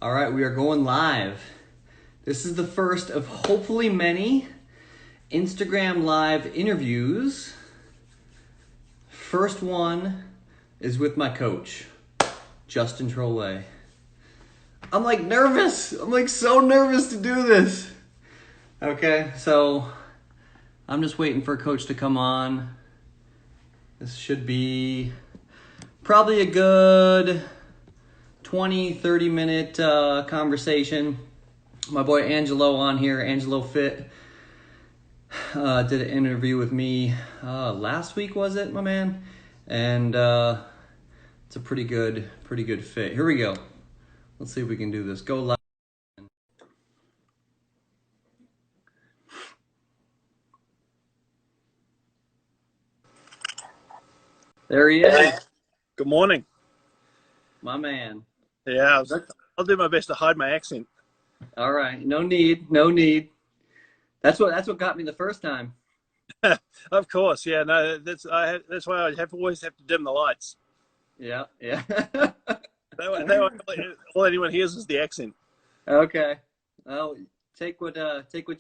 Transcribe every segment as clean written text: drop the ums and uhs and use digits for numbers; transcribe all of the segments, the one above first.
All right, we are going live. This is the first of hopefully many Instagram live interviews. First one is with my coach, Justin Trolle. I'm like nervous. I'm like so nervous to do this. Okay, so I'm just waiting for coach to come on. This should be probably a good 20-30 minute conversation. My boy Angelo on here, Angelo Fit, did an interview with me last week, was it, my man? And it's a pretty good fit. Here we go. Let's see if we can do this. Go live. There he is, Good morning. my man. Yeah, I'll do my best to hide my accent. All right, no need. That's what got me the first time. Of course, yeah. No, that's why always have to dim the lights. Yeah. All anyone hears is the accent. Okay. Well, take what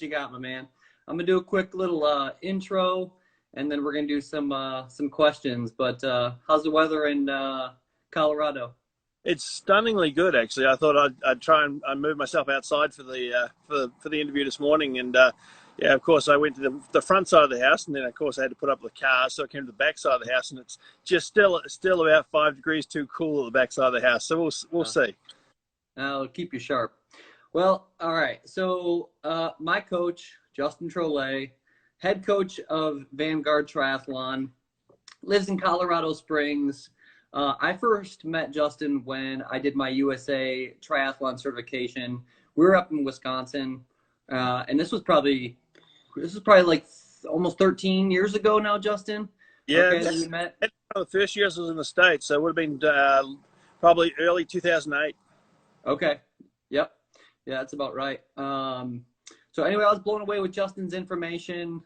you got, my man. I'm gonna do a quick little intro, and then we're gonna do some questions. But how's the weather in Colorado? It's stunningly good, actually. I thought I'd try and move myself outside for the interview this morning, and yeah, of course, I went to the front side of the house, and then of course I had to put up the car, so I came to the back side of the house, and it's just still about 5 degrees too cool at the back side of the house. So we'll see. I'll keep you sharp. Well, all right. So my coach, Justin Trolle, head coach of Vanguard Triathlon, lives in Colorado Springs. I first met Justin when I did my USA triathlon certification. We were up in Wisconsin, and this was probably like almost 13 years ago now, Justin. Yeah, Okay, we met. one of the first years I was in the States, so it would have been probably early 2008. Okay. Yep. Yeah, that's about right. So anyway, I was blown away with Justin's information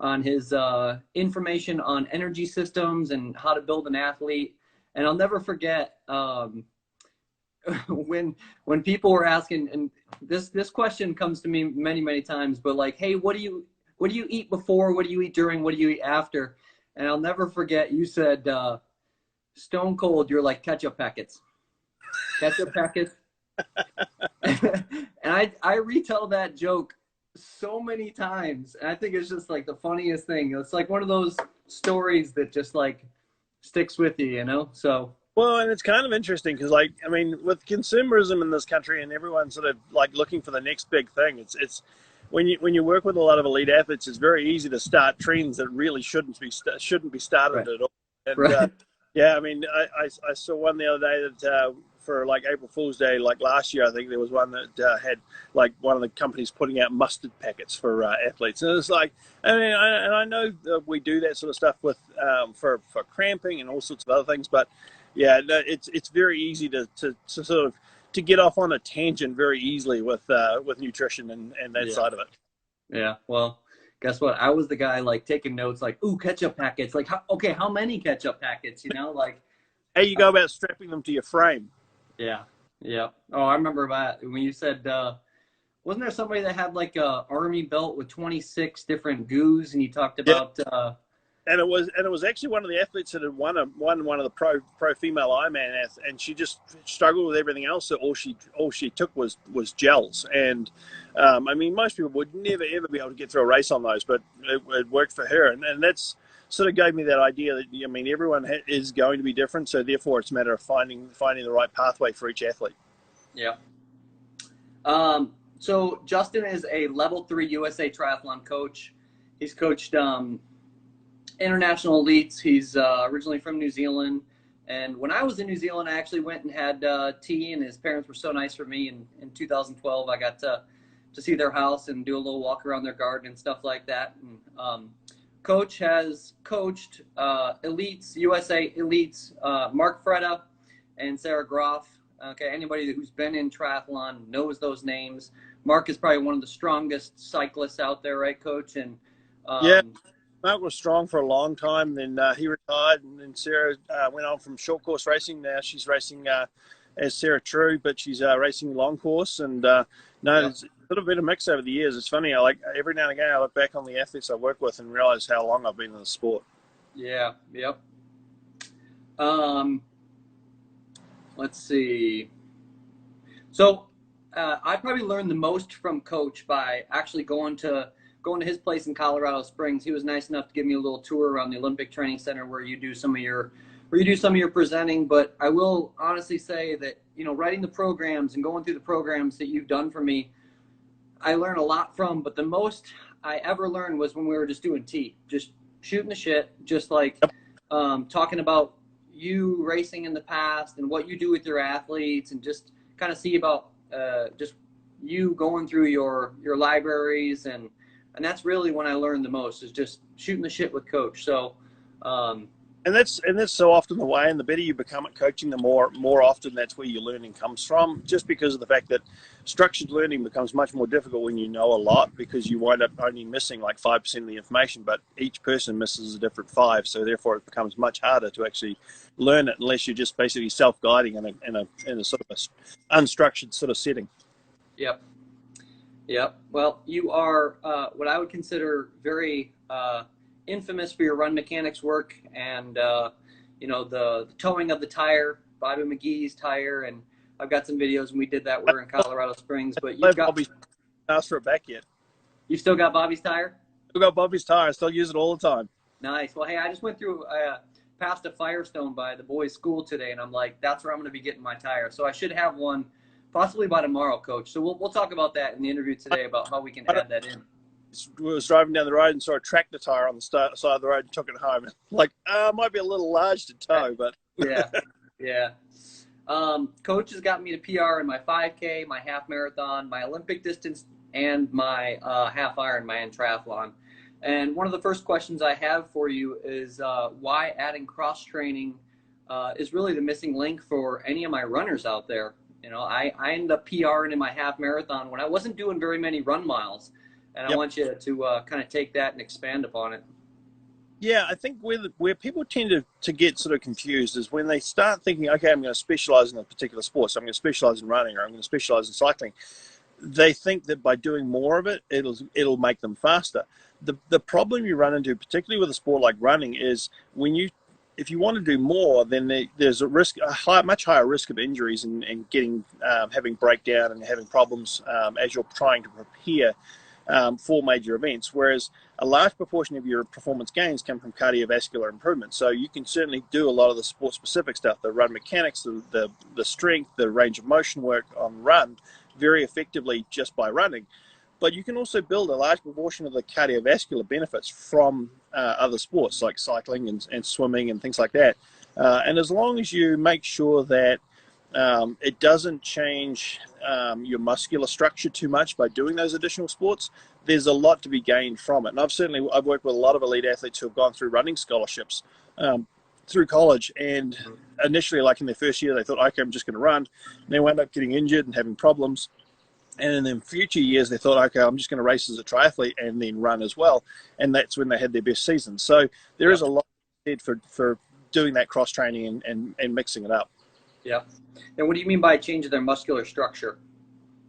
on his information on energy systems and how to build an athlete. And I'll never forget when people were asking, and this question comes to me many times, but like, hey, what do you eat before? What do you eat during? What do you eat after? And I'll never forget you said stone cold. You're like ketchup packets. Ketchup packets. And I retell that joke so many times, and I think it's just like the funniest thing. It's like one of those stories that just like sticks with you, you know? So Well, and it's kind of interesting because, like, I mean, with consumerism in this country and everyone sort of like looking for the next big thing, it's when you work with a lot of elite athletes, it's very easy to start trends that really shouldn't be started right. at all. And Right. yeah, I mean, I saw one the other day that for like April Fool's Day, like last year, I think there was one that had like one of the companies putting out mustard packets for athletes, and it's like, I mean, I know that we do that sort of stuff with for cramping and all sorts of other things, but yeah, no, it's very easy to sort of to get off on a tangent very easily with nutrition and that Yeah. side of it. Yeah. Well, guess what? I was the guy like taking notes, like, ooh, ketchup packets. Like, how many ketchup packets? You know, like, How you go about strapping them to your frame? yeah, yeah. Oh, I remember that when you said, wasn't there somebody that had like a army belt with 26 different goos, and you talked Yeah. about, And it was actually one of the athletes that had won one of the pro female Ironman, and she just struggled with everything else. So all she took was gels, and I mean most people would never ever be able to get through a race on those, but it worked for her, and that's sort of gave me that idea that, I mean, everyone is going to be different, so therefore it's a matter of finding the right pathway for each athlete. yeah. So Justin is a level 3 USA triathlon coach. He's coached international elites. He's originally from New Zealand. And when I was in New Zealand, I actually went and had tea, and his parents were so nice for me. And in 2012, I got to see their house and do a little walk around their garden and stuff like that. And Coach has coached elites, USA elites, Mark Freda and Sarah Groff. Okay, anybody who's been in triathlon knows those names. Mark is probably one of the strongest cyclists out there, right, Coach? And Yeah, Mark was strong for a long time. Then he retired, and then Sarah went on from short course racing. Now she's racing as Sarah True, but she's racing long course. And no, Yep. it's sort of been a mix over the years. It's funny. I like every now and again I look back on the athletes I work with and realize how long I've been in the sport. Yeah. Yep. Um, let's see. So I probably learned the most from Coach by actually going to his place in Colorado Springs. He was nice enough to give me a little tour around the Olympic Training Center where you do some of your presenting. But I will honestly say that, writing the programs and going through the programs that you've done for me, I learned a lot from. But the most I ever learned was when we were just doing just shooting the shit, just like talking about you racing in the past and what you do with your athletes, and just kind of see about just you going through your libraries, and that's really when I learned the most, is just shooting the shit with Coach. So And that's so often the way. And the better you become at coaching, the more often that's where your learning comes from. Just because of the fact that structured learning becomes much more difficult when you know a lot, because you wind up only missing like 5% of the information, but each person misses a different 5. So therefore, it becomes much harder to actually learn it unless you're just basically self-guiding in a sort of a unstructured sort of setting. yep. Yep. Well, you are what I would consider very infamous for your run mechanics work, and the towing of the tire, Bobby McGee's tire, and I've got some videos when we did that. We're in Colorado Springs, but I've Bobby's asked for it back yet. you still got Bobby's tire? Still got Bobby's tire. I still use it all the time. Nice. Well, hey, I just went through past a Firestone by the boys' school today, and I'm like, that's where I'm going to be getting my tire. So I should have one possibly by tomorrow, Coach. So we'll talk about that in the interview today, about how we can add that in. We was driving down the road and saw a tractor tire on the side of the road and took it home. Like, might be a little large to tow, but yeah. Coach has got me to PR in my 5K, my half marathon, my Olympic distance, and my half Ironman triathlon. And one of the first questions I have for you is why adding cross training is really the missing link for any of my runners out there. I ended up PRing in my half marathon when I wasn't doing very many run miles. And I want you to kind of take that and expand upon it. Yeah, I think where people tend to get sort of confused is when they start thinking, okay, I'm going to specialize in a particular sport. So I'm going to specialize in running, or I'm going to specialize in cycling. They think that by doing more of it, it'll make them faster. The problem you run into, particularly with a sport like running, is if you want to do more, then there's much higher risk of injuries and having breakdown and having problems as you're trying to prepare for major events. Whereas a large proportion of your performance gains come from cardiovascular improvement. So you can certainly do a lot of the sport-specific stuff, the run mechanics, the strength, the range of motion work on run, very effectively just by running. But you can also build a large proportion of the cardiovascular benefits from other sports like cycling and swimming and things like that. And as long as you make sure that it doesn't change your muscular structure too much by doing those additional sports, there's a lot to be gained from it. And I've worked with a lot of elite athletes who have gone through running scholarships through college, and initially, like in their first year, they thought, okay, I'm just going to run. And they wound up getting injured and having problems. And in the future years, they thought, okay, I'm just going to race as a triathlete and then run as well. And that's when they had their best season. So there is a lot said for doing that cross-training and mixing it up. Yeah. And what do you mean by changing their muscular structure?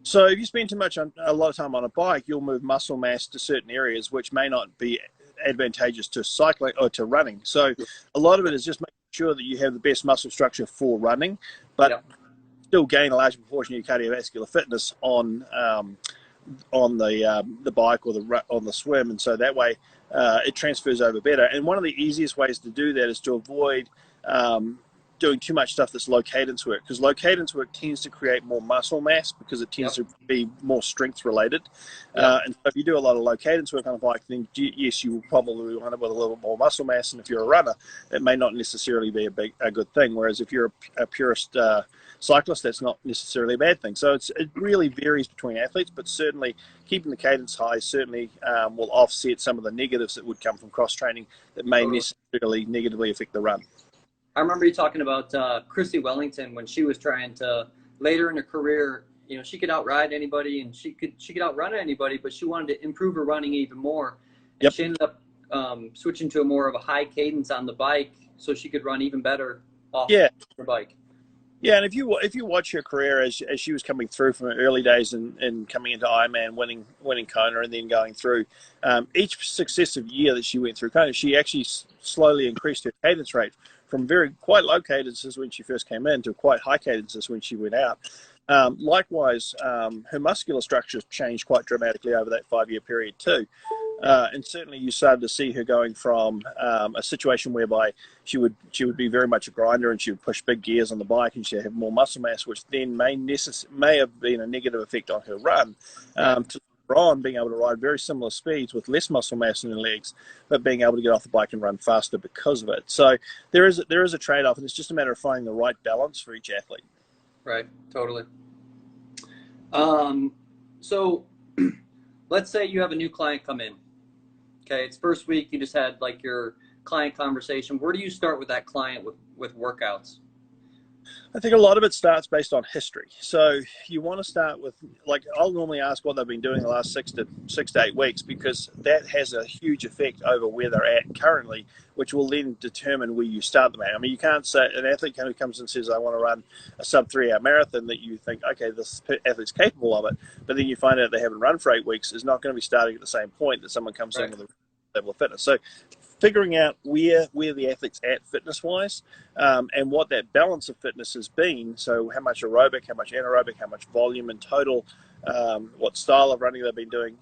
So if you spend a lot of time on a bike, you'll move muscle mass to certain areas which may not be advantageous to cycling or to running. So a lot of it is just making sure that you have the best muscle structure for running, but still gain a large proportion of your cardiovascular fitness on the bike or on the swim, and so that way it transfers over better. And one of the easiest ways to do that is to avoid doing too much stuff that's low cadence work, because low cadence work tends to create more muscle mass because it tends to be more strength related. And so if you do a lot of low cadence work on a bike, then yes, you will probably wind up with a little bit more muscle mass. And if you're a runner, it may not necessarily be a good thing. Whereas if you're a purist cyclist, that's not necessarily a bad thing. So it really varies between athletes, but certainly keeping the cadence high certainly will offset some of the negatives that would come from cross training that may necessarily negatively affect the run. I remember you talking about Chrissy Wellington when she was trying to, later in her career, she could outride anybody and she could outrun anybody, but she wanted to improve her running even more. And she ended up switching to more of a high cadence on the bike so she could run even better off her bike. Yeah, and if you watch her career as she was coming through from her early days and coming into Ironman, winning Kona, and then going through each successive year that she went through Kona, she actually slowly increased her cadence rate from very quite low cadences when she first came in to quite high cadences when she went out. Likewise, her muscular structure changed quite dramatically over that 5 year period too. And certainly you started to see her going from a situation whereby she would be very much a grinder and she would push big gears on the bike and she'd have more muscle mass, which then may have been a negative effect on her run. Right. To on being able to ride very similar speeds with less muscle mass in her legs, but being able to get off the bike and run faster because of it. So there is a trade-off, and it's just a matter of finding the right balance for each athlete. Right. Totally. So let's say you have a new client come in. Okay, it's first week. You just had like your client conversation. Where do you start with that client with workouts? I think a lot of it starts based on history. So you want to start with, like, I'll normally ask what they've been doing the last 6 to 8 weeks, because that has a huge effect over where they're at currently, which will then determine where you start them at. I mean, you can't say an athlete who comes and says, I want to run a sub 3 hour marathon, that you think, okay, this athlete's capable of it, but then you find out they haven't run for 8 weeks, is not going to be starting at the same point that someone comes in with a level of fitness. So figuring out where the athlete's at fitness wise, and what that balance of fitness has been. So how much aerobic, how much anaerobic, how much volume in total, what style of running they've been doing,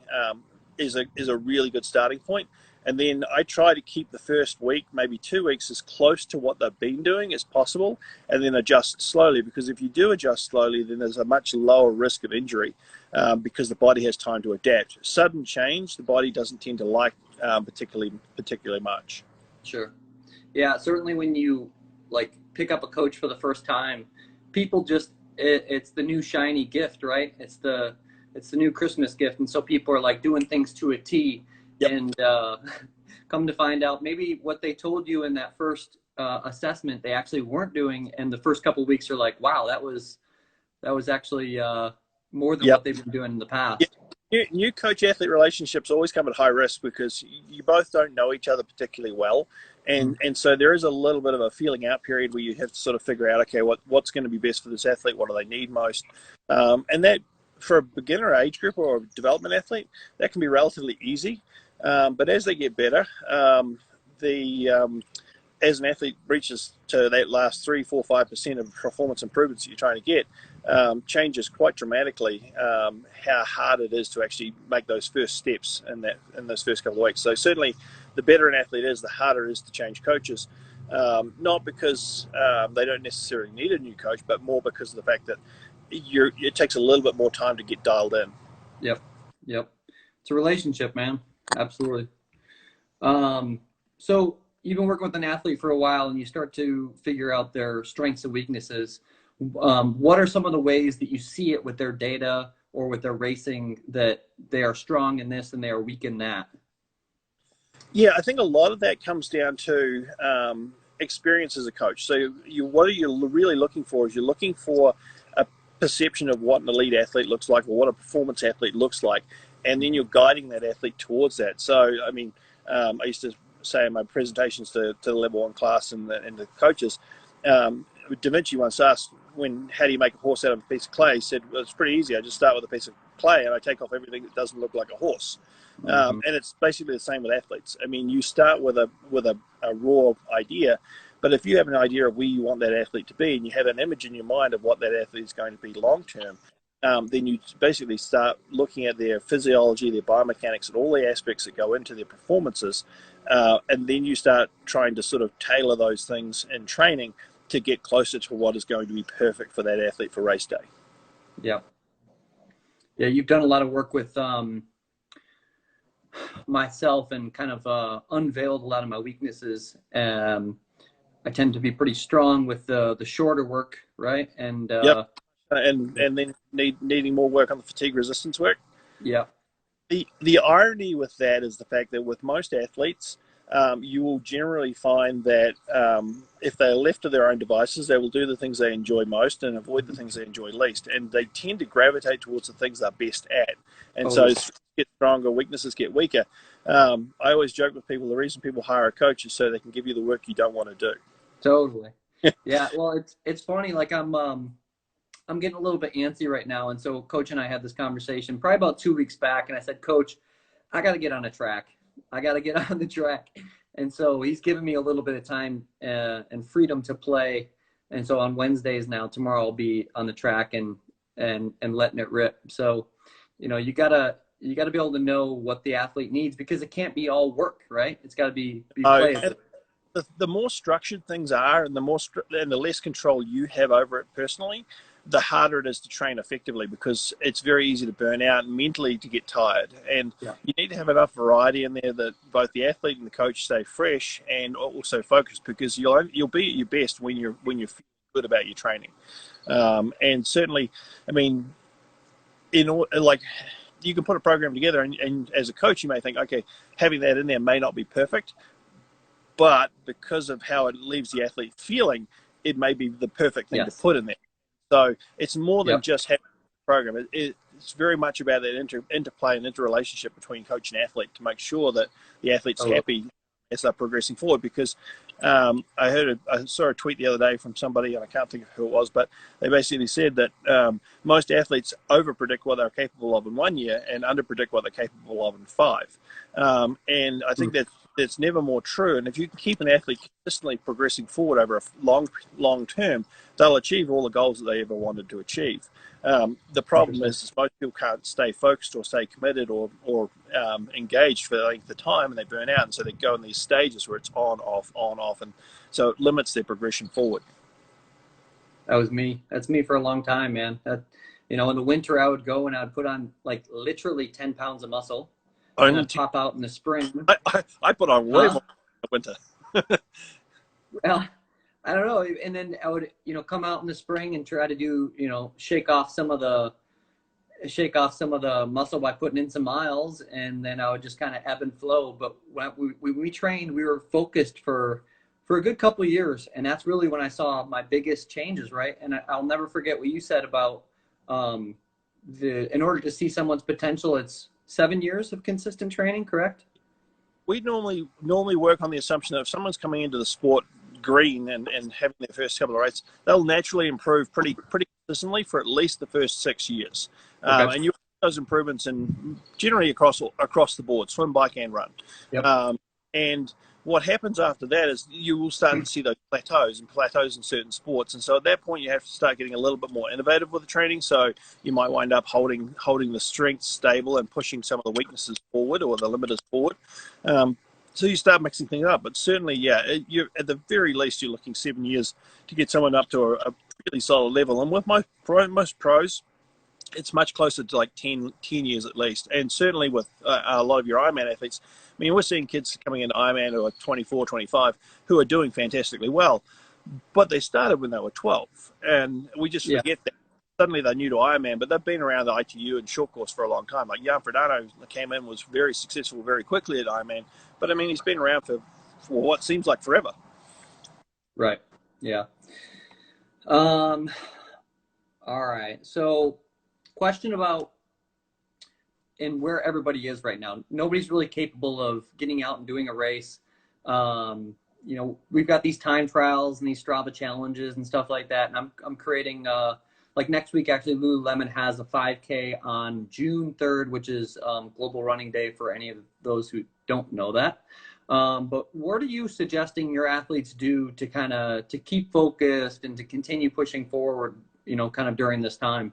is a really good starting point. And then I try to keep the first week, maybe 2 weeks, as close to what they've been doing as possible, and then adjust slowly. Because if you do adjust slowly, then there's a much lower risk of injury, because the body has time to adapt. Sudden change, the body doesn't tend to like particularly much. Sure. Yeah, certainly when you like pick up a coach for the first time, people just it's the new shiny gift, right? It's the new Christmas gift, and so people are like doing things to a T. Yep. And come to find out, maybe what they told you in that first assessment they actually weren't doing, and the first couple of weeks are like, wow, that was actually more than Yep. what they've been doing in the Yeah. past. New coach-athlete relationships always come at high risk, because you both don't know each other particularly well, and so there is a little bit of a feeling out period where you have to sort of figure out, okay, what's going to be best for this athlete, what do they need most, and that, for a beginner age group or a development athlete, that can be relatively easy, but as they get better, as an athlete reaches to that last 3, 4, 5% of performance improvements that you're trying to get, changes quite dramatically how hard it is to actually make those first steps in those first couple of weeks. So certainly, the better an athlete is, the harder it is to change coaches. Not because they don't necessarily need a new coach, but more because of the fact that it takes a little bit more time to get dialed in. Yep. Yep. It's a relationship, man. Absolutely. So you've been working with an athlete for a while, and you start to figure out their strengths and weaknesses. What are some of the ways that you see it with their data or with their racing, that they are strong in this and they are weak in that? Yeah, I think a lot of that comes down to experience as a coach. So what are you really looking for? Is you're looking for a perception of what an elite athlete looks like, or what a performance athlete looks like, and then you're guiding that athlete towards that. So, I mean, I used to say in my presentations to the level 1 class and the coaches, Da Vinci once asked, how do you make a horse out of a piece of clay? He said, well, it's pretty easy. I just start with a piece of clay and I take off everything that doesn't look like a horse. And it's basically the same with athletes. I mean, you start with a raw idea, but if you have an idea of where you want that athlete to be, and you have an image in your mind of what that athlete is going to be long term, then you basically start looking at their physiology, their biomechanics, and all the aspects that go into their performances, and then you start trying to sort of tailor those things in training to get closer to what is going to be perfect for that athlete for race day. Yeah. Yeah, you've done a lot of work with myself, and kind of unveiled a lot of my weaknesses. I tend to be pretty strong with the shorter work, right? And yep. And then needing more work on the fatigue resistance work. Yeah. The irony with that is the fact that with most athletes, you will generally find that if they're left to their own devices, they will do the things they enjoy most and avoid the things they enjoy least. And they tend to gravitate towards the things they're best at. And so strengths get stronger, weaknesses get weaker. I always joke with people, the reason people hire a coach is so they can give you the work you don't want to do. Totally. Yeah, well, it's funny. Like I'm getting a little bit antsy right now, and so Coach and I had this conversation probably about 2 weeks back, and I said, Coach, I got to get on a track. I got to get on the track, and so he's given me a little bit of time and freedom to play, and so on Wednesdays now, tomorrow I'll be on the track and letting it rip. So, you gotta be able to know what the athlete needs because it can't be all work, right? It's got to be play. And the more structured things are, and and the less control you have over it personally, the harder it is to train effectively because it's very easy to burn out and mentally to get tired. And Yeah. you need to have enough variety in there that both the athlete and the coach stay fresh and also focused because you'll be at your best when you're feeling good about your training. And certainly, I mean, like you can put a program together, and as a coach, you may think, okay, having that in there may not be perfect, but because of how it leaves the athlete feeling, it may be the perfect thing to Yes. put in there. So it's more than Yep. just having a program. It's very much about that interplay and interrelationship between coach and athlete to make sure that the athlete's Totally. happy as they're progressing forward. Because I saw a tweet the other day from somebody, and I can't think of who it was, but they basically said that most athletes over-predict what they're capable of in 1 year and under-predict what they're capable of in 5. And I think that's never more true. And if you can keep an athlete consistently progressing forward over a long term, they'll achieve all the goals that they ever wanted to achieve. The problem Interesting. is most people can't stay focused or stay committed or engaged for the length of time, and they burn out. And so they go in these stages where it's on, off, and so it limits their progression forward. That was me. That's me for a long time, man. In the winter I would go and I'd put on like literally 10 pounds of muscle and Only I'd pop out in the spring. I put on way Huh? more in the winter. Well, I don't know. And then I would, come out in the spring and try to do, shake off some of the muscle by putting in some miles, and then I would just kind of ebb and flow. But when we trained, we were focused for a good couple of years, and that's really when I saw my biggest changes, right? And I'll never forget what you said about um, in order to see someone's potential, it's 7 years of consistent training, correct? We normally work on the assumption that if someone's coming into the sport green and having their first couple of races, they'll naturally improve pretty consistently for at least the first 6 years. Okay. And you those improvements in generally across the board, swim, bike, and run. Yep. And what happens after that is you will start to see those plateaus in certain sports. And so at that point, you have to start getting a little bit more innovative with the training. So you might wind up holding the strengths stable and pushing some of the weaknesses forward or the limiters forward. So you start mixing things up. But certainly, yeah, you're at the very least, you're looking 7 years to get someone up to a really solid level. And with most pros, it's much closer to like 10 years at least. And certainly with a lot of your Ironman athletes, I mean, we're seeing kids coming into Ironman who are 24, 25, who are doing fantastically well, but they started when they were 12. And we just Yeah. forget that. Suddenly they're new to Ironman, but they've been around the ITU and short course for a long time. Like Jan Frodeno came in, was very successful very quickly at Ironman, but I mean, he's been around for what seems like forever. Right. Yeah. Um, all right. So, question about and where everybody is right now. Nobody's really capable of getting out and doing a race. We've got these time trials and these Strava challenges and stuff like that. And I'm creating like next week, actually, Lululemon has a 5K on June 3rd, which is Global Running Day for any of those who don't know that. But what are you suggesting your athletes do to keep focused and to continue pushing forward, kind of during this time?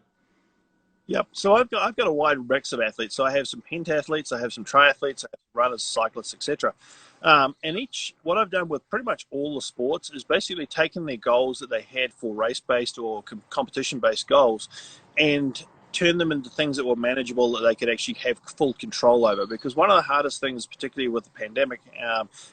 Yep. So I've got a wide mix of athletes. So I have some pentathletes, I have some triathletes, I have runners, cyclists, etc. And what I've done with pretty much all the sports is basically taken their goals that they had for race-based or competition-based goals, and turn them into things that were manageable that they could actually have full control over. Because one of the hardest things, particularly with the pandemic,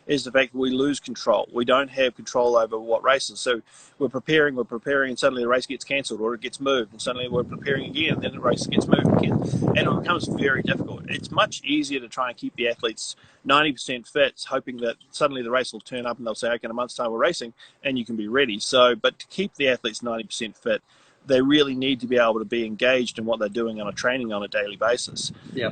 is the fact that we lose control. We don't have control over what races. So we're preparing, and suddenly the race gets cancelled or it gets moved, and suddenly we're preparing again, and then the race gets moved again. And it becomes very difficult. It's much easier to try and keep the athletes 90% fit, hoping that suddenly the race will turn up and they'll say, okay, in a month's time we're racing, and you can be ready. So, but to keep the athletes 90% fit, they really need to be able to be engaged in what they're doing on a training on a daily basis. Yeah.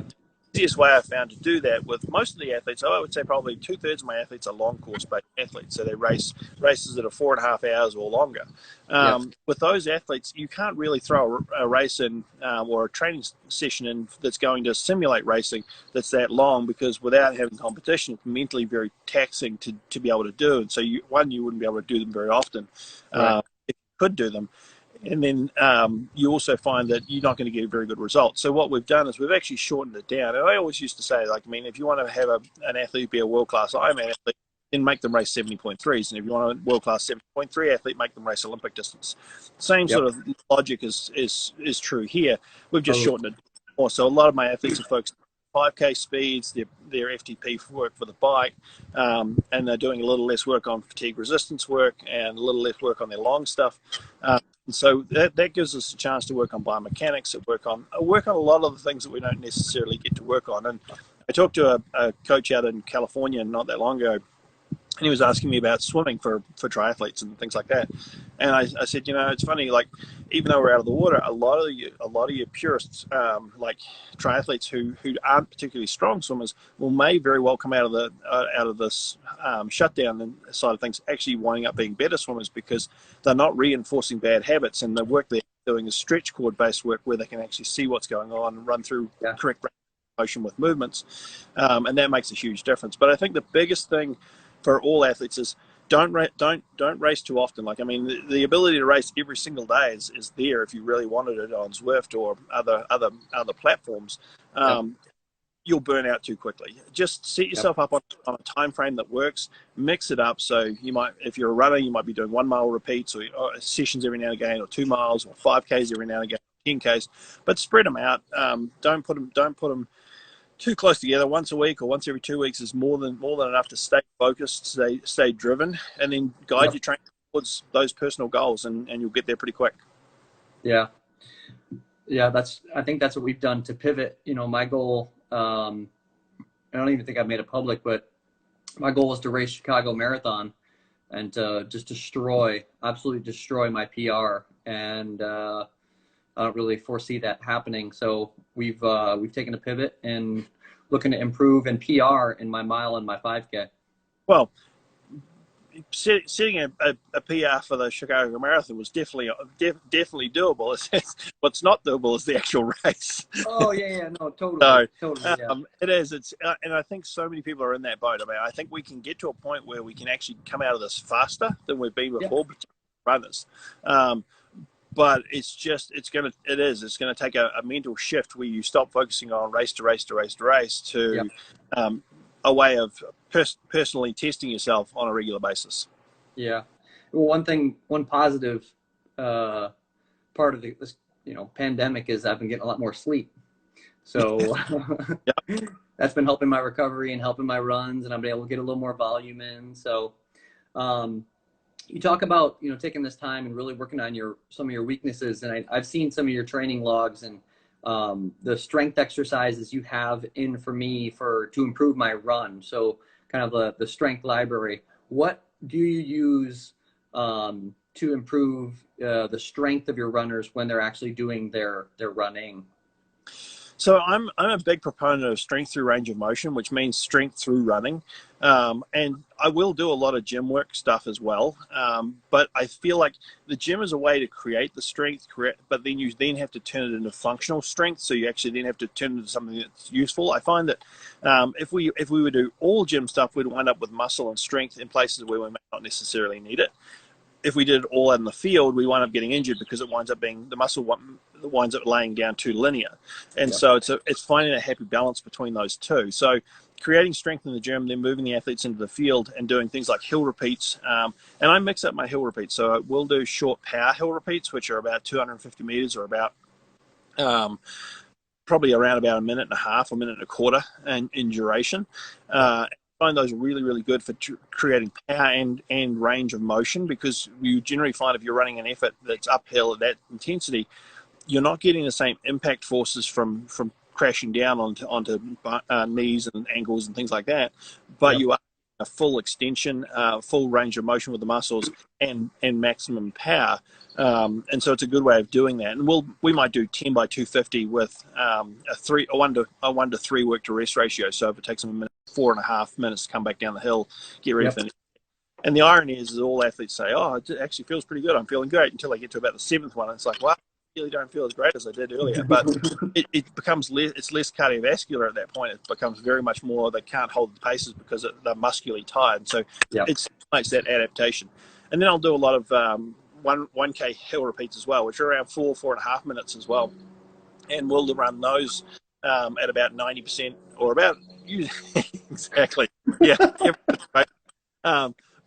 easiest way I found to do that with most of the athletes, I would say probably 2/3 of my athletes are long course based athletes. So they race races that are 4.5 hours or longer. Yeah. With those athletes, you can't really throw a race in or a training session in that's going to simulate racing that's that long, because without having competition, it's mentally very taxing to be able to do. And so you wouldn't be able to do them very often. Right. If you could do them. And then you also find that you're not going to get very good results. So what we've done is we've actually shortened it down. And I always used to say, like, I mean, if you want to have an athlete be a world-class Ironman athlete, then make them race 70.3s. And if you want a world-class 70.3 athlete, make them race Olympic distance. Same Yep. sort of logic is true here. We've just Totally. shortened it more. So a lot of my athletes are focused on 5K speeds, their FTP work for the bike, and they're doing a little less work on fatigue resistance work and a little less work on their long stuff. And so that gives us a chance to work on biomechanics, to work on a lot of the things that we don't necessarily get to work on. And I talked to a coach out in California not that long ago, and he was asking me about swimming for triathletes and things like that. And I said, it's funny, like, even though we're out of the water, a lot of your purists, like triathletes who aren't particularly strong swimmers, may very well come out of this shutdown side of things actually winding up being better swimmers, because they're not reinforcing bad habits, and the work they're doing is stretch cord based work where they can actually see what's going on and run through correct motion with movements, and that makes a huge difference. But I think the biggest thing for all athletes is don't race too often. Like, I mean, the ability to race every single day is there if you really wanted it on Zwift or other platforms. You'll burn out too quickly. Just set yourself up on a time frame that works. Mix it up. So you might, if you're a runner, you might be doing 1 mile repeats or sessions every now and again, or 2 miles or 5Ks every now and again, 10Ks. But spread them out. Don't put them too close together. Once a week or once every 2 weeks is more than enough to stay focused, stay driven, and then guide your training towards those personal goals, and you'll get there pretty quick. Yeah. I think that's what we've done to pivot. My goal, I don't even think I've made it public, but my goal is to race Chicago Marathon and just absolutely destroy my PR. And I don't really foresee that happening. So we've taken a pivot and looking to improve in PR in my mile and my 5K. Well, setting a PR for the Chicago Marathon was definitely doable. What's not doable is the actual race. Oh yeah, no, totally. So, totally. Yeah. It is. It's and I think so many people are in that boat. I mean, I think we can get to a point where we can actually come out of this faster than we've been before, runners. But it's going to take a mental shift where you stop focusing on race to race to a way of personally testing yourself on a regular basis. Yeah. Well, one positive part of this pandemic is I've been getting a lot more sleep. So that's been helping my recovery and helping my runs, and I've been able to get a little more volume in. So you talk about, taking this time and really working on some of your weaknesses. And I've seen some of your training logs and the strength exercises you have in for me to improve my run. So kind of the strength library. What do you use to improve the strength of your runners when they're actually doing their running? So I'm a big proponent of strength through range of motion, which means strength through running. And I will do a lot of gym work stuff as well. But I feel like the gym is a way to create the strength, but then you have to turn it into functional strength. So you actually then have to turn it into something that's useful. I find that if we were to do all gym stuff, we'd wind up with muscle and strength in places where we may not necessarily need it. If we did it all out in the field, we wind up getting injured because the muscle winds up laying down too linear. And so it's finding a happy balance between those two. So creating strength in the gym, then moving the athletes into the field and doing things like hill repeats. And I mix up my hill repeats. So we'll do short power hill repeats, which are about 250 meters or about probably around about a minute and a half, a minute and a quarter in duration. Find those really, really good for creating power and range of motion, because you generally find if you're running an effort that's uphill at that intensity, you're not getting the same impact forces from crashing down onto knees and ankles and things like that, but you are a full extension, full range of motion with the muscles, and maximum power. And so it's a good way of doing that. And we might do 10 by 250 with a 1 to 3 work to rest ratio. So if it takes them a minute, 4.5 minutes to come back down the hill, get ready for the. And the irony is all athletes say, "Oh, it actually feels pretty good. I'm feeling great," until they get to about the 7th one. And it's like, well, I really don't feel as great as I did earlier. But it becomes it's less cardiovascular at that point. It becomes very much more they can't hold the paces because they're muscularly tired. So it makes that adaptation. And then I'll do a lot of 1K hill repeats as well, which are around 4.5 minutes as well. And we'll run those at about 90% or about exactly. Yeah.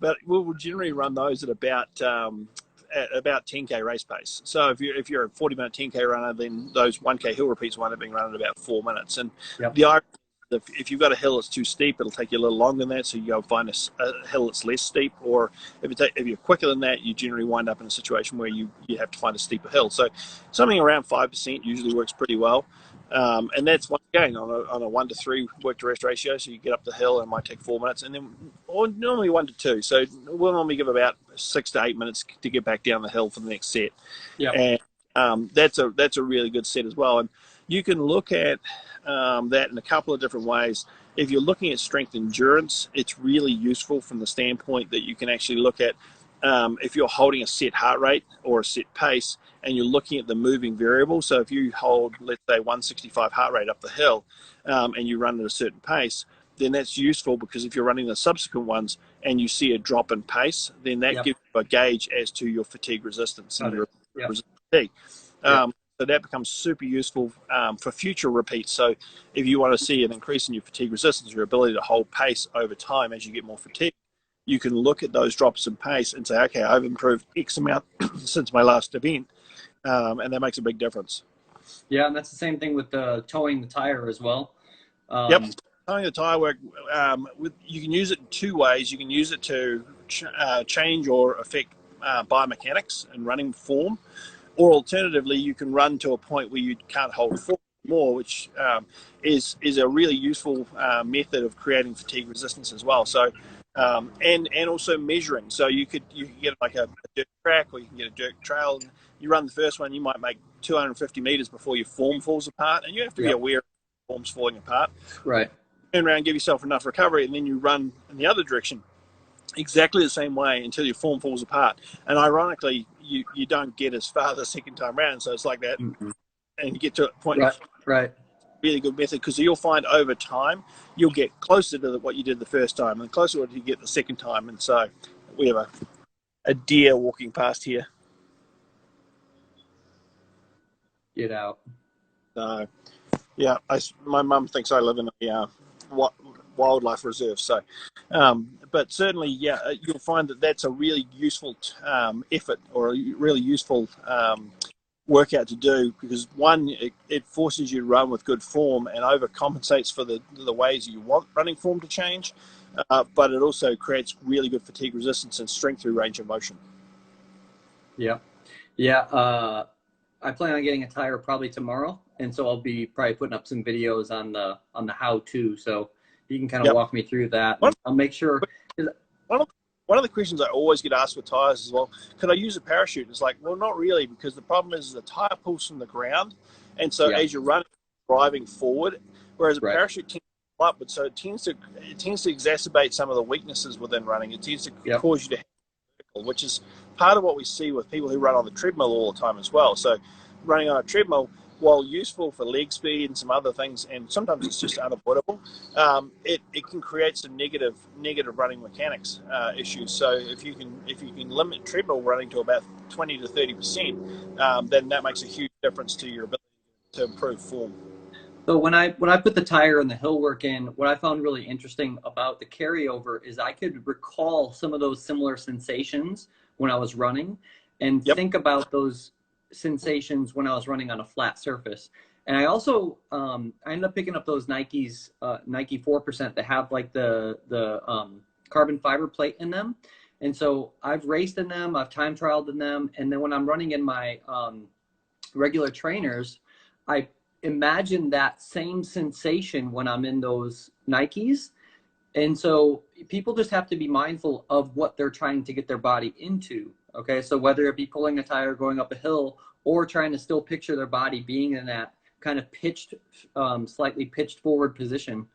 But we'll generally run those at about 10K race pace. So if you're a 40-minute 10K runner, then those 1K hill repeats wind up being run at about 4 minutes. And if you've got a hill that's too steep, it'll take you a little longer than that. So you go find a hill that's less steep, or if you're quicker than that, you generally wind up in a situation where you have to find a steeper hill. So something around 5% usually works pretty well. And that's once again on a 1 to 3 work to rest ratio. So you get up the hill and it might take 4 minutes, and then or normally 1 to 2. So we'll normally give about 6 to 8 minutes to get back down the hill for the next set. And that's a really good set as well. And you can look at that in a couple of different ways. If you're looking at strength endurance, it's really useful from the standpoint that you can actually look at if you're holding a set heart rate or a set pace, and you're looking at the moving variable. So if you hold, let's say, 165 heart rate up the hill, and you run at a certain pace, then that's useful, because if you're running the subsequent ones and you see a drop in pace, then that gives you a gauge as to your fatigue resistance and your fatigue. So that becomes super useful for future repeats. So if you want to see an increase in your fatigue resistance, your ability to hold pace over time as you get more fatigue, you can look at those drops in pace and say, okay, I've improved X amount since my last event. And that makes a big difference. Yeah, and that's the same thing with towing the tire as well. Towing the tire work, you can use it in 2 ways. You can use it to change or affect biomechanics and running form, or alternatively, you can run to a point where you can't hold form more, which is a really useful method of creating fatigue resistance as well. So, and also measuring. So you can get like a dirt track, or you can get a dirt trail. And you run the first one, you might make 250 meters before your form falls apart, and you have to be aware of form's falling apart. Right. Turn around, give yourself enough recovery, and then you run in the other direction exactly the same way until your form falls apart. And ironically, you don't get as far the second time around. So it's like that, and you get to a point. Right. Really good method, because you'll find over time you'll get closer to what you did the first time, and closer to what you get the second time. And so we have a deer walking past here. Get out. So yeah, my mum thinks I live in a wildlife reserve. So, but certainly, you'll find that that's a really useful effort, or a really useful workout to do, because one, it forces you to run with good form and overcompensates for the ways you want running form to change, but it also creates really good fatigue resistance and strength through range of motion. I plan on getting a tire probably tomorrow, and so I'll be probably putting up some videos on the how-to, so you can kind of walk me through that. I'll make sure. One of the questions I always get asked with tires as well, could I use a parachute? It's like, well, not really, because the problem is the tire pulls from the ground, and so as you're running, driving forward, whereas a parachute tends to pull upward, so it tends to exacerbate some of the weaknesses within running. It tends to cause you to have vertical, which is part of what we see with people who run on the treadmill all the time as well. So running on a treadmill, while useful for leg speed and some other things, and sometimes it's just unavoidable, it can create some negative running mechanics issues. So if you can limit treadmill running to about 20 to 30%, then that makes a huge difference to your ability to improve form. So when I put the tire and the hill work in, what I found really interesting about the carryover is I could recall some of those similar sensations when I was running, and think about those sensations when I was running on a flat surface. And I also I ended up picking up those Nike 4% that have like the carbon fiber plate in them, and so I've raced in them, I've time trialed in them, and then when I'm running in my regular trainers, I imagine that same sensation when I'm in those Nikes, And so people just have to be mindful of what they're trying to get their body into. Okay. So whether it be pulling a tire, going up a hill, or trying to still picture their body being in that kind of pitched, slightly pitched forward position.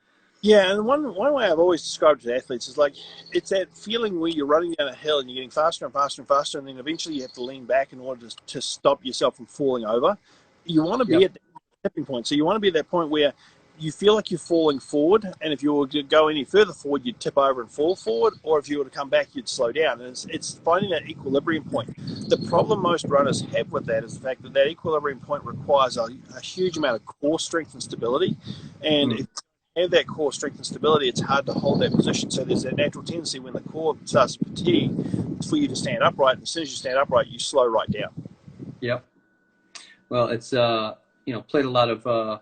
Yeah, and one way I've always described it to athletes is like it's that feeling where you're running down a hill and you're getting faster and faster and faster, and then eventually you have to lean back in order to stop yourself from falling over. You want to be Yep. at that tipping point. So you want to be at that point where you feel like you're falling forward, and if you were to go any further forward, you'd tip over and fall forward, or if you were to come back, you'd slow down. And it's finding that equilibrium point. The problem most runners have with that is the fact that that equilibrium point requires a huge amount of core strength and stability, and Mm. if have that core strength and stability, it's hard to hold that position. So there's that natural tendency when the core starts to fatigue for you to stand upright. And as soon as you stand upright, you slow right down. Yep. Well, it's, played a lot of,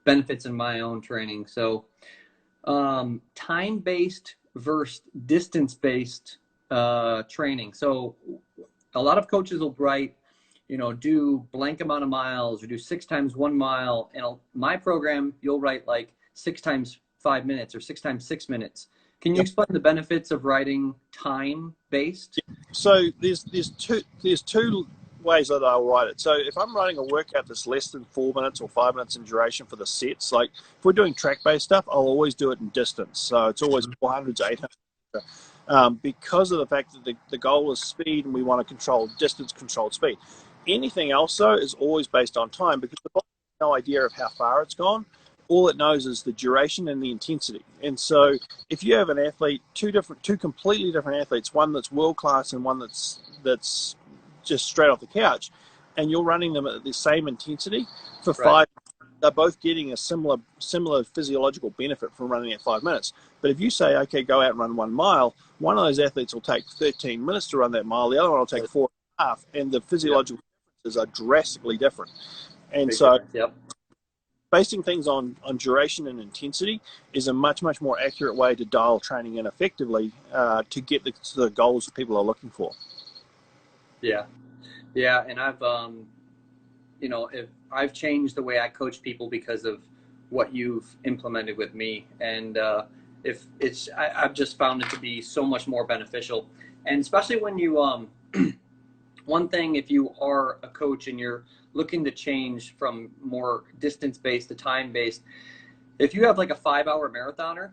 benefits in my own training. So, time-based versus distance-based, training. So a lot of coaches will write, do blank amount of miles or do 6 times 1 mile. And my program, you'll write like 6 times 5 minutes or 6 times 6 minutes. Can you Yep. explain the benefits of writing time-based? So there's two ways that I'll write it. So if I'm writing a workout that's less than 4 minutes or 5 minutes in duration for the sets, like if we're doing track-based stuff, I'll always do it in distance. So it's always 400 to 800. Because of the fact that the goal is speed and we want to control distance, controlled speed. Anything else, though, is always based on time because the body has no idea of how far it's gone. All it knows is the duration and the intensity. And so if you have an athlete, two completely different athletes, one that's world-class and one that's just straight off the couch, and you're running them at the same intensity for Right. 5, they're both getting a similar physiological benefit from running at 5 minutes. But if you say, okay, go out and run 1 mile, one of those athletes will take 13 minutes to run that mile, the other one will take 4.5, and the physiological differences are drastically different. And Big so difference. Yep. basing things on duration and intensity is a much more accurate way to dial training in effectively to get the goals that people are looking for. Yeah. Yeah. And I've, if I've changed the way I coach people because of what you've implemented with me. And if it's, I've just found it to be so much more beneficial. And especially when you, one thing, if you are a coach and you're looking to change from more distance-based to time-based, if you have like a 5-hour marathoner,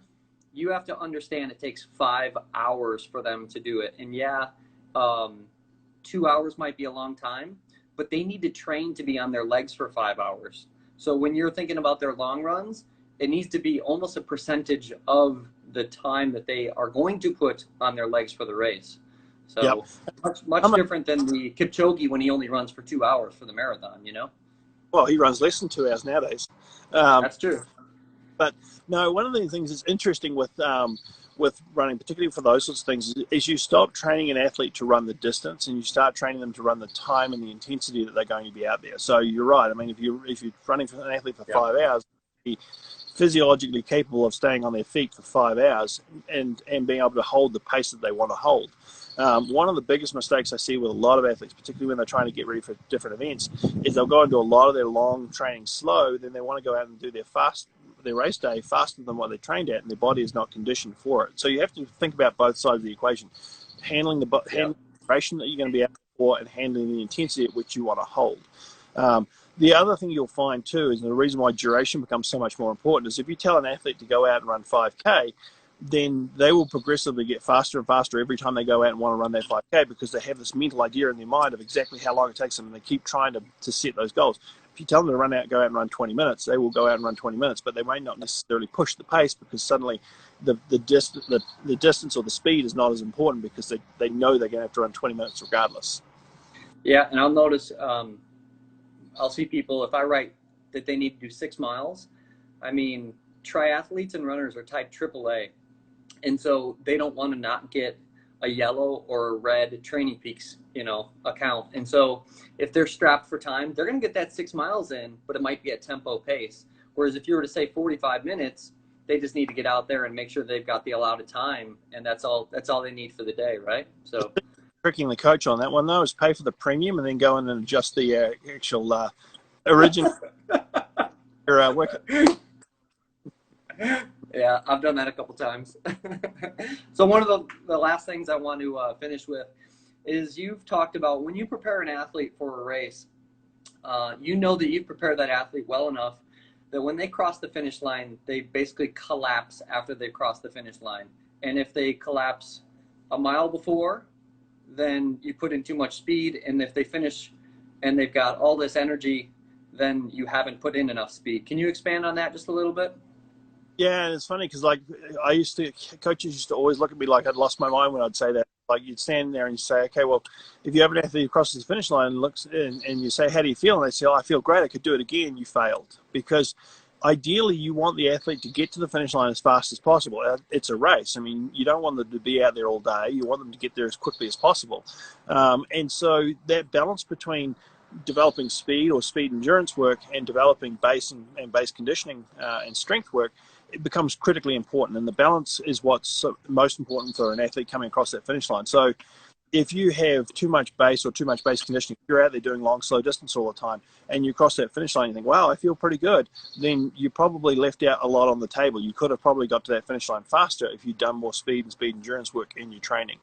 you have to understand it takes 5 hours for them to do it. And yeah, 2 hours might be a long time, but they need to train to be on their legs for 5 hours. So when you're thinking about their long runs, it needs to be almost a percentage of the time that they are going to put on their legs for the race. So Yep. much different than the Kipchoge when he only runs for 2 hours for the marathon, Well, he runs less than 2 hours nowadays. That's true. But no, one of the things that's interesting with running, particularly for those sorts of things, is you stop training an athlete to run the distance and you start training them to run the time and the intensity that they're going to be out there. So you're right. I mean, if you're running for an athlete for 5 hours, be physiologically capable of staying on their feet for 5 hours and being able to hold the pace that they want to hold. One of the biggest mistakes I see with a lot of athletes, particularly when they're trying to get ready for different events, is they'll go into a lot of their long training slow, then they want to go out and do their race day faster than what they trained at, and their body is not conditioned for it. So you have to think about both sides of the equation, handling the duration that you're going to be out for and handling the intensity at which you want to hold. The other thing you'll find too is the reason why duration becomes so much more important is if you tell an athlete to go out and run 5K, then they will progressively get faster and faster every time they go out and want to run that 5K because they have this mental idea in their mind of exactly how long it takes them and they keep trying to set those goals. If you tell them to go out and run 20 minutes, they will go out and run 20 minutes, but they may not necessarily push the pace because suddenly the distance or the speed is not as important because they know they're going to have to run 20 minutes regardless. Yeah, and I'll notice, I'll see people, if I write that they need to do 6 miles, I mean, triathletes and runners are type AAA. And so they don't want to not get a yellow or a red Training Peaks, account. And so if they're strapped for time, they're going to get that 6 miles in, but it might be at tempo pace. Whereas if you were to say 45 minutes, they just need to get out there and make sure they've got the allotted time. And that's all they need for the day. Right. So Tricking the coach on that one though is pay for the premium and then go in and adjust the actual original workout. Yeah, I've done that a couple times. So one of the last things I want to finish with is you've talked about when you prepare an athlete for a race, you know that you've prepared that athlete well enough that when they cross the finish line, they basically collapse after they cross the finish line. And if they collapse a mile before, then you put in too much speed. And if they finish and they've got all this energy, then you haven't put in enough speed. Can you expand on that just a little bit? Yeah, and it's funny because like coaches used to always look at me like I'd lost my mind when I'd say that. Like you'd stand there and you say, okay, well, if you have an athlete who crosses the finish line and looks and you say, how do you feel? And they say, oh, I feel great. I could do it again. You failed because ideally you want the athlete to get to the finish line as fast as possible. It's a race. I mean, you don't want them to be out there all day. You want them to get there as quickly as possible. And so that balance between developing speed or speed endurance work and developing base and base conditioning and strength work, it becomes critically important. And the balance is what's most important for an athlete coming across that finish line. So if you have too much base or too much base conditioning, if you're out there doing long, slow distance all the time and you cross that finish line and you think, wow, I feel pretty good, then you probably left out a lot on the table. You could have probably got to that finish line faster if you'd done more speed and speed endurance work in your training.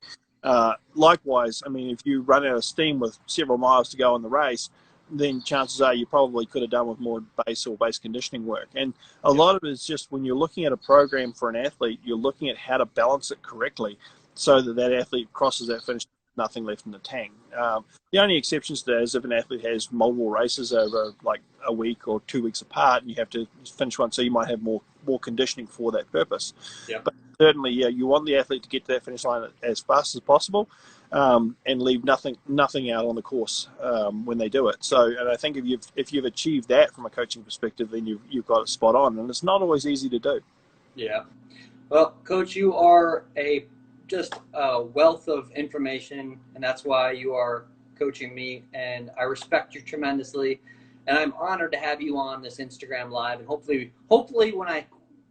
Likewise, I mean, if you run out of steam with several miles to go in the race, then chances are you probably could have done with more base or base conditioning work. And a lot of it is just when you're looking at a program for an athlete, you're looking at how to balance it correctly so that that athlete crosses that finish, nothing left in the tank. The only exceptions to that is if an athlete has multiple races over like a week or 2 weeks apart and you have to finish one, so you might have more conditioning for that purpose. Yeah. But certainly, yeah, you want the athlete to get to that finish line as fast as possible and leave nothing out on the course when they do it. So, and I think if you've achieved that from a coaching perspective, then you've got it spot on, and it's not always easy to do. Yeah. Well, Coach, you are just a wealth of information, and that's why you are coaching me, and I respect you tremendously. And I'm honored to have you on this Instagram Live, and hopefully when I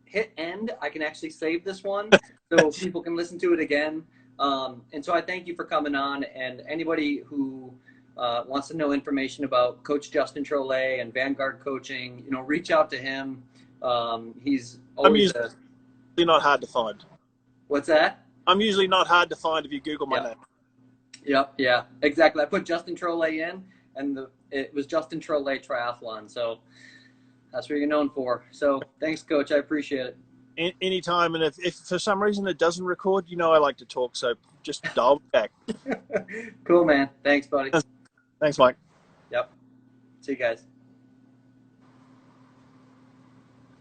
hit end, I can actually save this one so people can listen to it again. And so I thank you for coming on, and anybody who wants to know information about Coach Justin Trolle and Vanguard Coaching, reach out to him. He's always not hard to find. What's that? I'm usually not hard to find if you Google my name. Yep, yeah, exactly. I put Justin Trolle in, and it was Justin Trolle Triathlon. So that's what you're known for. So thanks, Coach. I appreciate it. Anytime. And if for some reason it doesn't record, I like to talk. So just dial back. Cool, man. Thanks, buddy. Thanks, Mike. Yep. See you guys.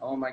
Oh, my